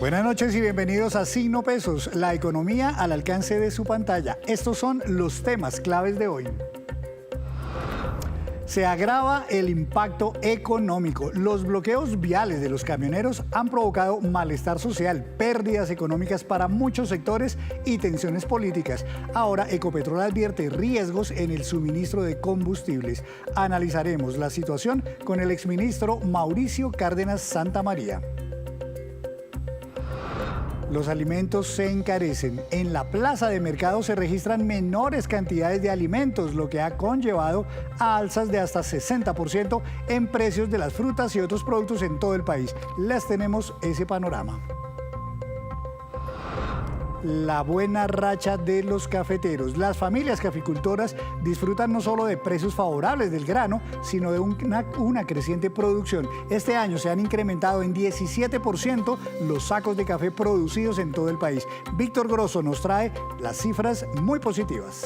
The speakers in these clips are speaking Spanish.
Buenas noches y bienvenidos a Signo Pesos, la economía al alcance de su pantalla. Estos son los temas claves de hoy. Se agrava el impacto económico. Los bloqueos viales de los camioneros han provocado malestar social, pérdidas económicas para muchos sectores y tensiones políticas. Ahora Ecopetrol advierte riesgos en el suministro de combustibles. Analizaremos la situación con el exministro Mauricio Cárdenas Santamaría. Los alimentos se encarecen. En la plaza de mercado se registran menores cantidades de alimentos, lo que ha conllevado a alzas de hasta 60% en precios de las frutas y otros productos en todo el país. Les tenemos ese panorama. La buena racha de los cafeteros. Las familias caficultoras disfrutan no solo de precios favorables del grano, sino de una creciente producción. Este año se han incrementado en 17% los sacos de café producidos en todo el país. Víctor Grosso nos trae las cifras muy positivas.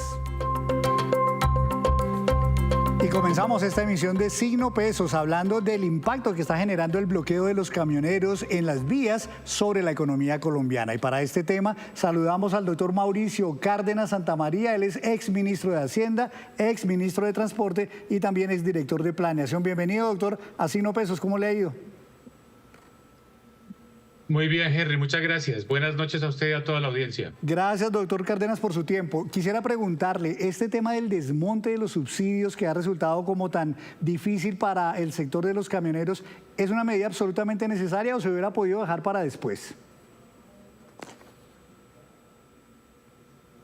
Y comenzamos esta emisión de Signo Pesos hablando del impacto que está generando el bloqueo de los camioneros en las vías sobre la economía colombiana. Y para este tema saludamos al doctor Mauricio Cárdenas Santamaría. Él es exministro de Hacienda, exministro de Transporte y también es director de Planeación. Bienvenido, doctor, a Signo Pesos. ¿Cómo le ha ido? Muy bien, Henry, muchas gracias. Buenas noches a usted y a toda la audiencia. Gracias, doctor Cárdenas, por su tiempo. Quisiera preguntarle, este tema del desmonte de los subsidios que ha resultado como tan difícil para el sector de los camioneros, ¿es una medida absolutamente necesaria o se hubiera podido dejar para después?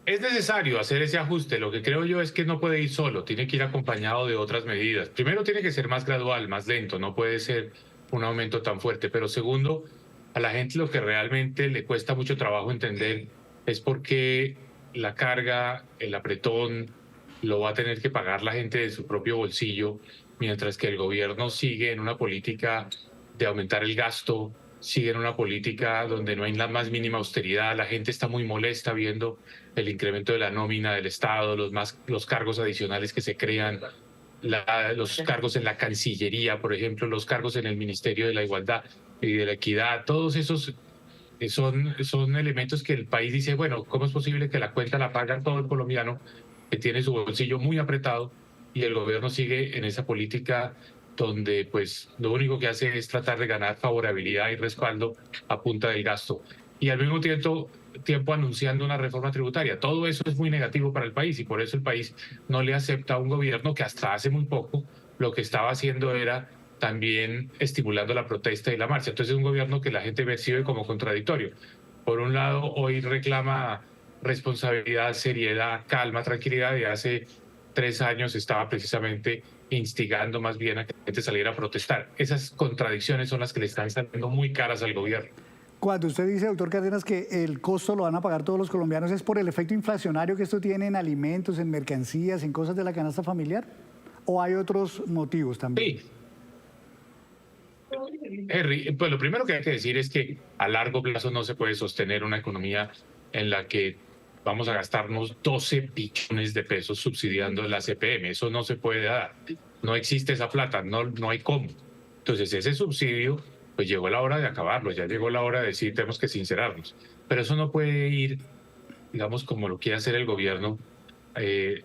Es necesario hacer ese ajuste. Lo que creo yo es que no puede ir solo, tiene que ir acompañado de otras medidas. Primero, tiene que ser más gradual, más lento, no puede ser un aumento tan fuerte. Pero segundo, a la gente lo que realmente le cuesta mucho trabajo entender es por qué la carga, el apretón, lo va a tener que pagar la gente de su propio bolsillo, mientras que el gobierno sigue en una política de aumentar el gasto, sigue en una política donde no hay la más mínima austeridad. La gente está muy molesta viendo el incremento de la nómina del Estado, los cargos adicionales que se crean, los cargos en la Cancillería, por ejemplo, los cargos en el Ministerio de la Igualdad y de la Equidad. Todos esos son elementos que el país dice, bueno, ¿cómo es posible que la cuenta la paga todo el colombiano que tiene su bolsillo muy apretado y el gobierno sigue en esa política donde pues lo único que hace es tratar de ganar favorabilidad y respaldo a punta del gasto y al mismo tiempo anunciando una reforma tributaria? Todo eso es muy negativo para el país y por eso el país no le acepta a un gobierno que hasta hace muy poco lo que estaba haciendo era también estimulando la protesta y la marcha. Entonces es un gobierno que la gente percibe como contradictorio. Por un lado, hoy reclama responsabilidad, seriedad, calma, tranquilidad, y hace 3 años estaba precisamente instigando más bien a que la gente saliera a protestar. Esas contradicciones son las que le están saliendo muy caras al gobierno. Cuando usted dice, doctor Cárdenas, que el costo lo van a pagar todos los colombianos, ¿es por el efecto inflacionario que esto tiene en alimentos, en mercancías, en cosas de la canasta familiar? ¿O hay otros motivos también? Sí. Henry, pues lo primero que hay que decir es que a largo plazo no se puede sostener una economía en la que vamos a gastarnos 12 billones de pesos subsidiando la CPM. Eso no se puede dar. No existe esa plata, no hay cómo. Entonces ese subsidio, pues llegó la hora de acabarlo, ya llegó la hora de decir tenemos que sincerarnos. Pero eso no puede ir, digamos, como lo quiere hacer el gobierno,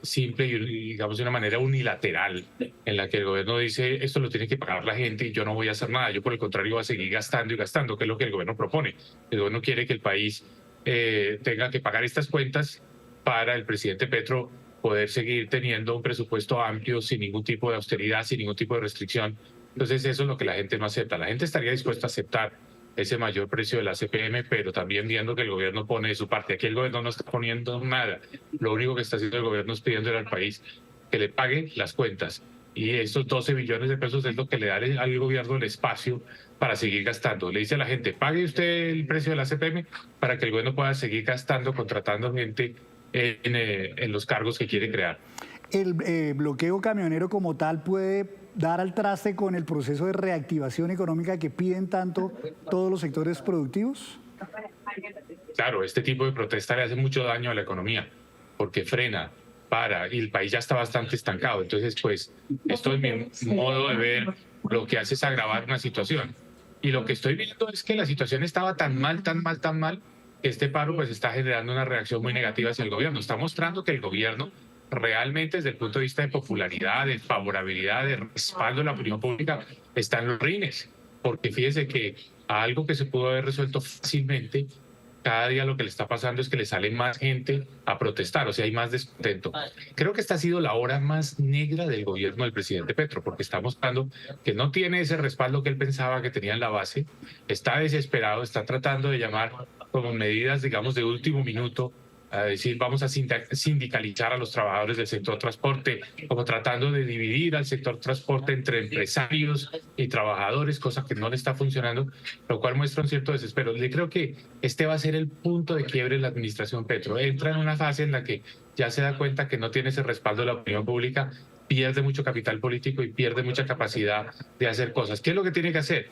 simple y digamos de una manera unilateral, en la que el gobierno dice esto lo tiene que pagar la gente y yo no voy a hacer nada. Yo por el contrario voy a seguir gastando y gastando, que es lo que el gobierno propone. El gobierno quiere que el país tenga que pagar estas cuentas para el presidente Petro poder seguir teniendo un presupuesto amplio sin ningún tipo de austeridad, sin ningún tipo de restricción. Entonces eso es lo que la gente no acepta. La gente estaría dispuesta a aceptar ese mayor precio de la CPM, pero también viendo que el gobierno pone de su parte. Aquí el gobierno no está poniendo nada. Lo único que está haciendo el gobierno es pidiéndole al país que le pague las cuentas. Y estos 12 billones de pesos es lo que le da al gobierno el espacio para seguir gastando. Le dice a la gente, pague usted el precio de la CPM para que el gobierno pueda seguir gastando, contratando gente en los cargos que quiere crear. ¿El bloqueo camionero como tal puede dar al traste con el proceso de reactivación económica que piden tanto todos los sectores productivos? Claro, este tipo de protesta le hace mucho daño a la economía porque frena, para, y el país ya está bastante estancado. Entonces, pues, esto es mi modo de ver, lo que hace es agravar una situación. Y lo que estoy viendo es que la situación estaba tan mal, tan mal, tan mal, que este paro pues está generando una reacción muy negativa hacia el gobierno. Está mostrando que el gobierno realmente desde el punto de vista de popularidad, de favorabilidad, de respaldo de la opinión pública, está en los rines. Porque fíjese que a algo que se pudo haber resuelto fácilmente, cada día lo que le está pasando es que le sale más gente a protestar, o sea, hay más descontento. Creo que esta ha sido la hora más negra del gobierno del presidente Petro, porque está mostrando que no tiene ese respaldo que él pensaba que tenía en la base, está desesperado, está tratando de llamar como medidas, digamos, de último minuto, a decir vamos a sindicalizar a los trabajadores del sector transporte, como tratando de dividir al sector transporte entre empresarios y trabajadores, cosa que no le está funcionando, lo cual muestra un cierto desespero. Yo creo que este va a ser el punto de quiebre en la administración Petro. Entra en una fase en la que ya se da cuenta que no tiene ese respaldo de la opinión pública, pierde mucho capital político y pierde mucha capacidad de hacer cosas. ¿Qué es lo que tiene que hacer?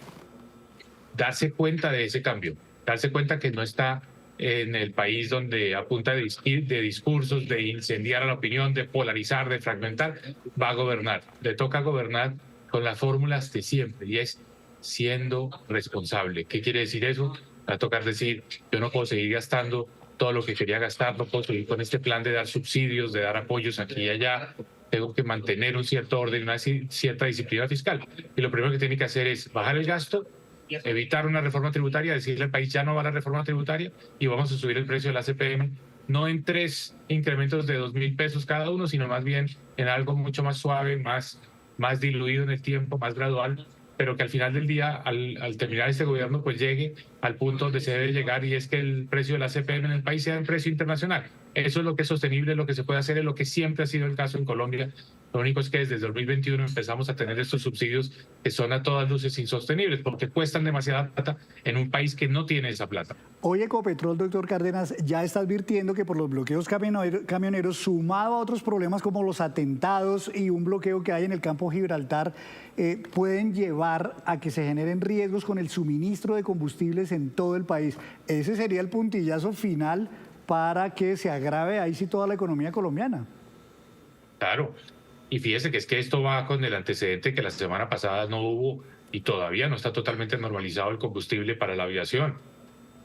Darse cuenta de ese cambio, darse cuenta que no está en el país donde a punta de discursos, de incendiar a la opinión, de polarizar, de fragmentar, va a gobernar. Le toca gobernar con las fórmulas de siempre y es siendo responsable. ¿Qué quiere decir eso? Va a tocar decir, yo no puedo seguir gastando todo lo que quería gastar, no puedo seguir con este plan de dar subsidios, de dar apoyos aquí y allá, tengo que mantener un cierto orden, una cierta disciplina fiscal. Y lo primero que tiene que hacer es bajar el gasto, evitar una reforma tributaria, decirle al país ya no va la reforma tributaria y vamos a subir el precio de la CPM, no en 3 incrementos de 2.000 pesos cada uno, sino más bien en algo mucho más suave, más diluido en el tiempo, más gradual, pero que al final del día, al terminar este gobierno, pues llegue al punto donde se debe llegar y es que el precio de la CPM en el país sea un precio internacional. Eso es lo que es sostenible, lo que se puede hacer, es lo que siempre ha sido el caso en Colombia. Lo único es que desde 2021 empezamos a tener estos subsidios que son a todas luces insostenibles porque cuestan demasiada plata en un país que no tiene esa plata. Hoy Ecopetrol, doctor Cárdenas, ya está advirtiendo que por los bloqueos camioneros, sumado a otros problemas como los atentados y un bloqueo que hay en el campo Gibraltar, pueden llevar a que se generen riesgos con el suministro de combustibles en todo el país. Ese sería el puntillazo final para que se agrave ahí sí toda la economía colombiana. Claro. Y fíjese que es que esto va con el antecedente que la semana pasada no hubo y todavía no está totalmente normalizado el combustible para la aviación.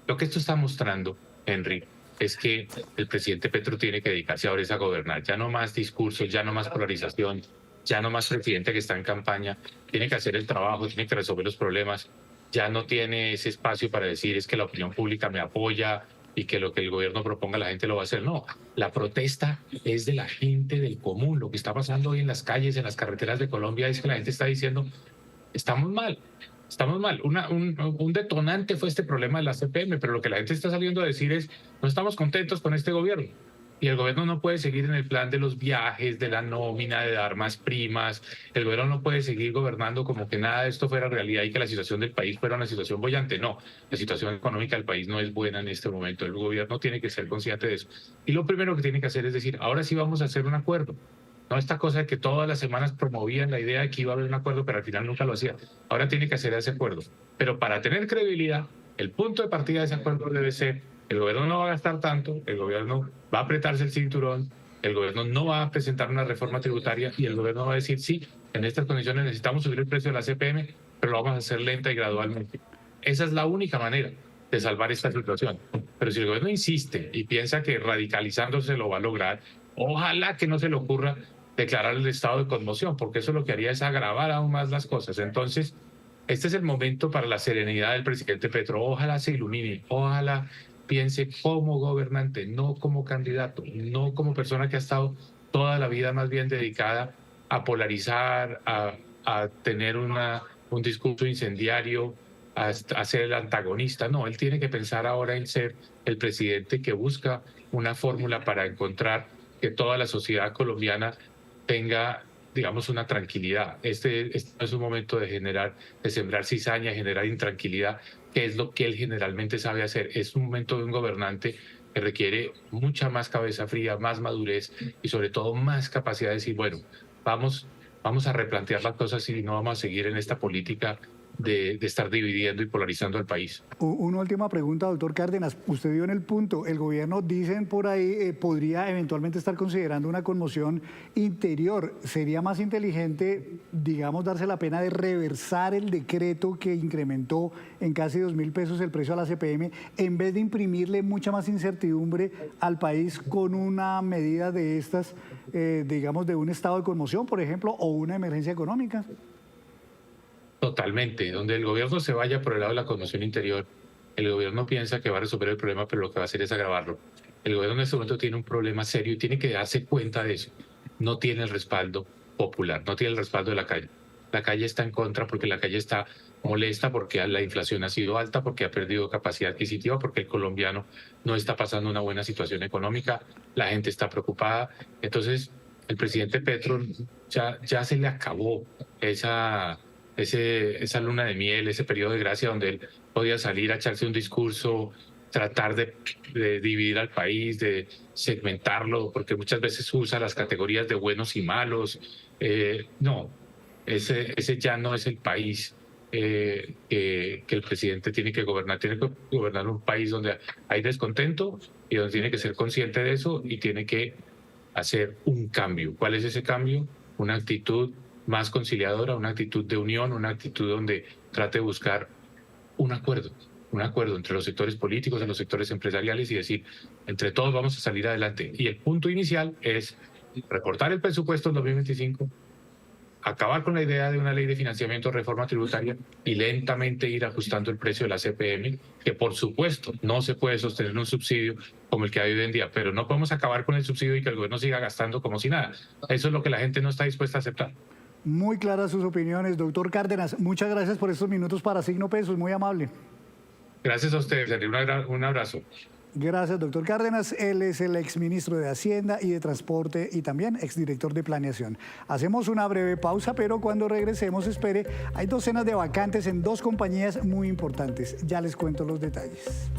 Lo que esto está mostrando, Henry, es que el presidente Petro tiene que dedicarse ahora a gobernar. Ya no más discursos, ya no más polarización, ya no más presidente que está en campaña. Tiene que hacer el trabajo, tiene que resolver los problemas. Ya no tiene ese espacio para decir es que la opinión pública me apoya y que lo que el gobierno proponga la gente lo va a hacer. No, la protesta es de la gente del común. Lo que está pasando hoy en las calles, en las carreteras de Colombia es que la gente está diciendo, estamos mal, estamos mal. Un detonante fue este problema de la CPM, pero lo que la gente está saliendo a decir es, no estamos contentos con este gobierno. Y el gobierno no puede seguir en el plan de los viajes, de la nómina, de dar más primas. El gobierno no puede seguir gobernando como que nada de esto fuera realidad y que la situación del país fuera una situación boyante. No, la situación económica del país no es buena en este momento. El gobierno tiene que ser consciente de eso. Y lo primero que tiene que hacer es decir, ahora sí vamos a hacer un acuerdo. No esta cosa de que todas las semanas promovían la idea de que iba a haber un acuerdo, pero al final nunca lo hacían. Ahora tiene que hacer ese acuerdo. Pero para tener credibilidad, el punto de partida de ese acuerdo debe ser el gobierno no va a gastar tanto, el gobierno va a apretarse el cinturón, el gobierno no va a presentar una reforma tributaria y el gobierno va a decir, sí, en estas condiciones necesitamos subir el precio de la CPM, pero lo vamos a hacer lenta y gradualmente. Esa es la única manera de salvar esta situación. Pero si el gobierno insiste y piensa que radicalizándose lo va a lograr, ojalá que no se le ocurra declarar el estado de conmoción, porque eso lo que haría es agravar aún más las cosas. Entonces, este es el momento para la serenidad del presidente Petro. Ojalá se ilumine, ojalá piense como gobernante, no como candidato, no como persona que ha estado toda la vida más bien dedicada a polarizar, a tener un discurso incendiario, a ser el antagonista. No, él tiene que pensar ahora en ser el presidente que busca una fórmula para encontrar que toda la sociedad colombiana tenga, digamos, una tranquilidad. Este es un momento de sembrar cizaña, generar intranquilidad, que es lo que él generalmente sabe hacer. Es un momento de un gobernante que requiere mucha más cabeza fría, más madurez y sobre todo más capacidad de decir, bueno, vamos a replantear las cosas y no vamos a seguir en esta política de estar dividiendo y polarizando al país. Una última pregunta, doctor Cárdenas. Usted dio en el punto, el gobierno, dicen por ahí, podría eventualmente estar considerando una conmoción interior. ¿Sería más inteligente, digamos, darse la pena de reversar el decreto que incrementó en casi 2.000 pesos el precio a la CPM, en vez de imprimirle mucha más incertidumbre al país con una medida de estas, digamos, de un estado de conmoción, por ejemplo, o una emergencia económica? Totalmente. Donde el gobierno se vaya por el lado de la conmoción interior, el gobierno piensa que va a resolver el problema, pero lo que va a hacer es agravarlo. El gobierno en este momento tiene un problema serio y tiene que darse cuenta de eso. No tiene el respaldo popular, no tiene el respaldo de la calle. La calle está en contra porque la calle está molesta, porque la inflación ha sido alta, porque ha perdido capacidad adquisitiva, porque el colombiano no está pasando una buena situación económica, la gente está preocupada. Entonces, el presidente Petro ya se le acabó esa luna de miel, ese periodo de gracia donde él podía salir a echarse un discurso, tratar de dividir al país, de segmentarlo, porque muchas veces usa las categorías de buenos y malos. No, ese ya no es el país que el presidente tiene que gobernar. Tiene que gobernar un país donde hay descontento y donde tiene que ser consciente de eso y tiene que hacer un cambio. ¿Cuál es ese cambio? Una actitud más conciliadora, una actitud de unión, una actitud donde trate de buscar un acuerdo entre los sectores políticos y los sectores empresariales y decir, entre todos vamos a salir adelante. Y el punto inicial es recortar el presupuesto en 2025, acabar con la idea de una ley de financiamiento, reforma tributaria y lentamente ir ajustando el precio de la CPM, que por supuesto no se puede sostener un subsidio como el que hay hoy en día, pero no podemos acabar con el subsidio y que el gobierno siga gastando como si nada. Eso es lo que la gente no está dispuesta a aceptar. Muy claras sus opiniones, doctor Cárdenas. Muchas gracias por estos minutos para Signo Pesos, muy amable. Gracias a ustedes, Henry. Un abrazo. Gracias, doctor Cárdenas. Él es el exministro de Hacienda y de Transporte y también exdirector de Planeación. Hacemos una breve pausa, pero cuando regresemos, espere, hay docenas de vacantes en 2 compañías muy importantes. Ya les cuento los detalles.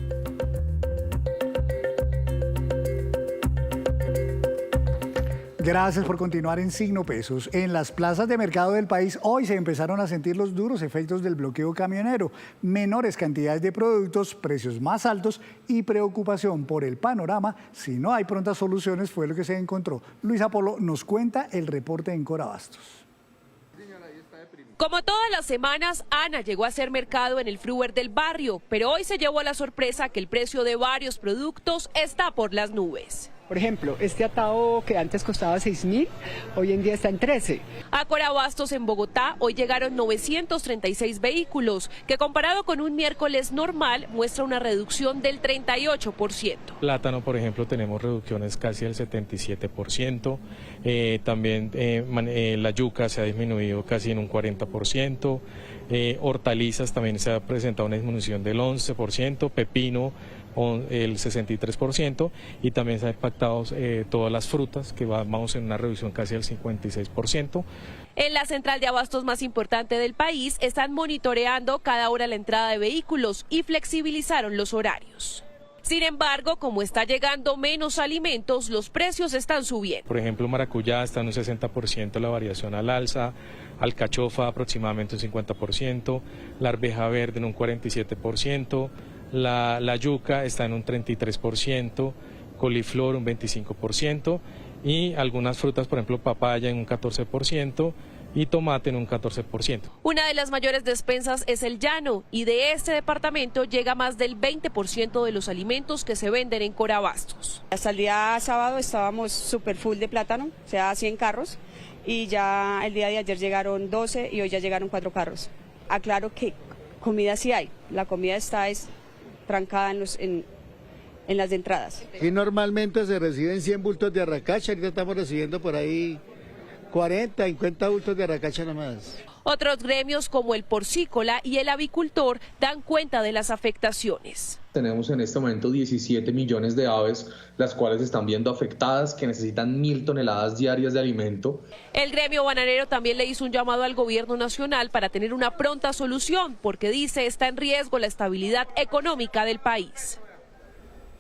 Gracias por continuar en Signo Pesos. En las plazas de mercado del país hoy se empezaron a sentir los duros efectos del bloqueo camionero. Menores cantidades de productos, precios más altos y preocupación por el panorama. Si no hay prontas soluciones fue lo que se encontró. Luis Apolo nos cuenta el reporte en Corabastos. Como todas las semanas, Ana llegó a hacer mercado en el Fruver del barrio, pero hoy se llevó la sorpresa que el precio de varios productos está por las nubes. Por ejemplo, este atado que antes costaba 6.000, hoy en día está en 13. A Corabastos, en Bogotá, hoy llegaron 936 vehículos, que comparado con un miércoles normal, muestra una reducción del 38%. Plátano, por ejemplo, tenemos reducciones casi del 77%. También la yuca se ha disminuido casi en un 40%. Hortalizas también se ha presentado una disminución del 11%. Pepino, el 63%, y también se han impactado todas las frutas, que vamos en una reducción casi del 56%. En la central de abastos más importante del país están monitoreando cada hora la entrada de vehículos y flexibilizaron los horarios. Sin embargo, como está llegando menos alimentos, los precios están subiendo. Por ejemplo, maracuyá está en un 60% la variación al alza, alcachofa aproximadamente un 50%, la arveja verde en un 47%, la yuca está en un 33%, coliflor un 25% y algunas frutas, por ejemplo papaya en un 14% y tomate en un 14%. Una de las mayores despensas es el llano y de este departamento llega más del 20% de los alimentos que se venden en Corabastos. Hasta el día sábado estábamos súper full de plátano, o sea 100 carros y ya el día de ayer llegaron 12 y hoy ya llegaron 4 carros. Aclaro que comida sí hay, la comida está trancada en las entradas. Y normalmente se reciben 100 bultos de arracacha, ahorita estamos recibiendo por ahí 40, 50 bultos de arracacha nomás. Otros gremios como el porcícola y el avicultor dan cuenta de las afectaciones. Tenemos en este momento 17 millones de aves, las cuales están viendo afectadas, que necesitan 1.000 toneladas diarias de alimento. El gremio bananero también le hizo un llamado al gobierno nacional para tener una pronta solución, porque dice está en riesgo la estabilidad económica del país.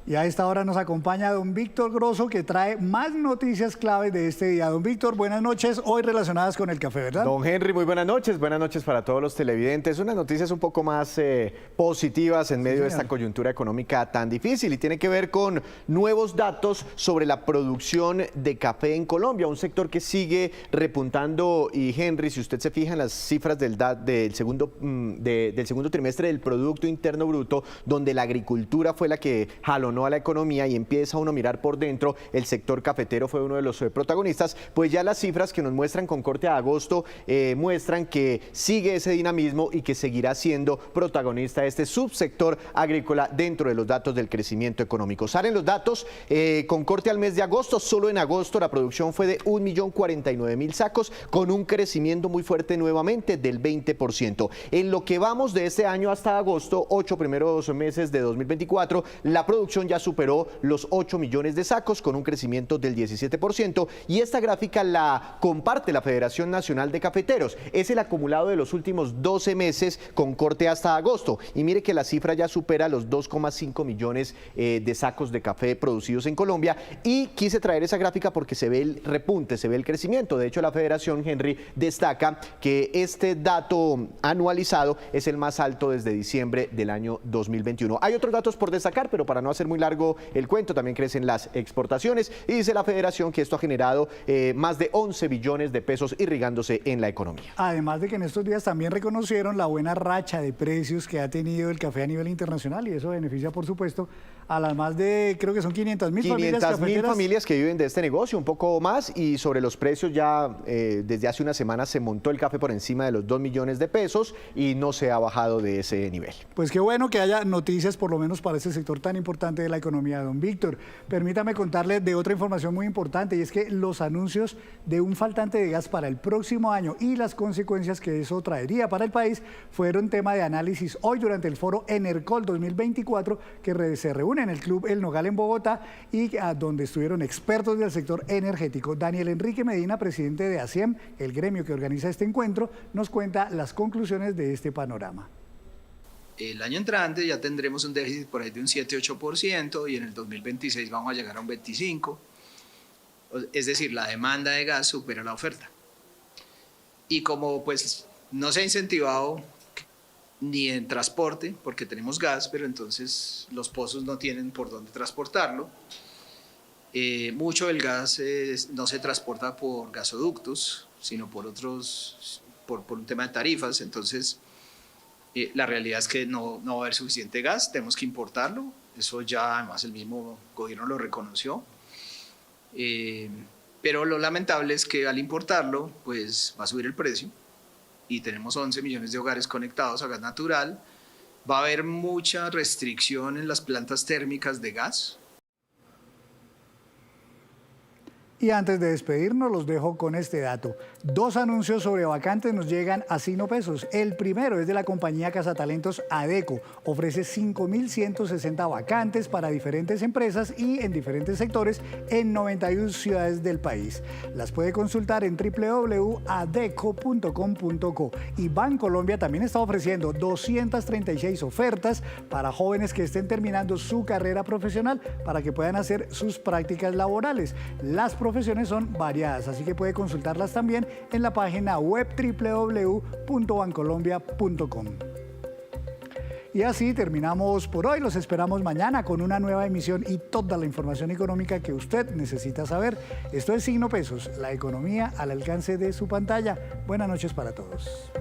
Y a esta hora nos acompaña don Víctor Grosso, que trae más noticias claves de este día. Don Víctor, buenas noches, hoy relacionadas con el café, ¿verdad? Don Henry, muy buenas noches para todos los televidentes. Unas noticias un poco más positivas en medio de esta coyuntura económica tan difícil, y tiene que ver con nuevos datos sobre la producción de café en Colombia, un sector que sigue repuntando. Y Henry, si usted se fija en las cifras del segundo trimestre del Producto Interno Bruto, donde la agricultura fue la que jalonó a la economía y empieza uno a mirar por dentro, el sector cafetero fue uno de los protagonistas, pues ya las cifras que nos muestran con corte a agosto muestran que sigue ese dinamismo y que seguirá siendo protagonista este subsector agrícola dentro de los datos del crecimiento económico. Salen los datos con corte al mes de agosto. Solo en agosto la producción fue de 1.049.000 sacos, con un crecimiento muy fuerte nuevamente del 20%. En lo que vamos de este año hasta agosto, 8 primeros meses de 2024, la producción ya superó los 8 millones de sacos, con un crecimiento del 17%, y esta gráfica la comparte la Federación Nacional de Cafeteros. Es el acumulado de los últimos 12 meses con corte hasta agosto, y mire que la cifra ya supera los 2,5 millones de sacos de café producidos en Colombia. Y quise traer esa gráfica porque se ve el repunte, se ve el crecimiento. De hecho, la Federación, Henry, destaca que este dato anualizado es el más alto desde diciembre del año 2021. Hay otros datos por destacar, pero para no hacer muy largo el cuento, también crecen las exportaciones, y dice la Federación que esto ha generado más de 11 billones de pesos irrigándose en la economía. Además de que en estos días también reconocieron la buena racha de precios que ha tenido el café a nivel internacional, y eso beneficia, por supuesto, a las más de, creo que son 500.000 familias cafeteras. 500.000 familias que viven de este negocio, un poco más. Y sobre los precios, ya desde hace una semana se montó el café por encima de los 2 millones de pesos y no se ha bajado de ese nivel. Pues qué bueno que haya noticias, por lo menos para ese sector tan importante de la economía. Don Víctor, permítame contarle de otra información muy importante, y es que los anuncios de un faltante de gas para el próximo año y las consecuencias que eso traería para el país fueron tema de análisis hoy durante el foro Enercol 2024, que se reúne en el Club El Nogal en Bogotá, y donde estuvieron expertos del sector energético. Daniel Enrique Medina, presidente de ASIEM, el gremio que organiza este encuentro, nos cuenta las conclusiones de este panorama. El año entrante ya tendremos un déficit por ahí de un 7-8%, y en el 2026 vamos a llegar a un 25%. Es decir, la demanda de gas supera la oferta. Y como pues no se ha incentivado ni en transporte, porque tenemos gas, pero entonces los pozos no tienen por dónde transportarlo. Mucho del gas no se transporta por gasoductos, sino por un tema de tarifas. Entonces la realidad es que no va a haber suficiente gas, tenemos que importarlo. Eso ya además el mismo gobierno lo reconoció. Pero lo lamentable es que al importarlo pues va a subir el precio, y tenemos 11 millones de hogares conectados a gas natural. Va a haber mucha restricción en las plantas térmicas de gas. Y antes de despedirnos, los dejo con este dato. 2 anuncios sobre vacantes nos llegan a Signo Pesos. El primero es de la compañía Cazatalentos Adeco. Ofrece 5.160 vacantes para diferentes empresas y en diferentes sectores en 91 ciudades del país. Las puede consultar en www.adeco.com.co. Y Bancolombia también está ofreciendo 236 ofertas para jóvenes que estén terminando su carrera profesional, para que puedan hacer sus prácticas laborales. Las profesiones son variadas, así que puede consultarlas también en la página web www.bancolombia.com. Y así terminamos por hoy. Los esperamos mañana con una nueva emisión y toda la información económica que usted necesita saber. Esto es Signo Pesos, la economía al alcance de su pantalla. Buenas noches para todos.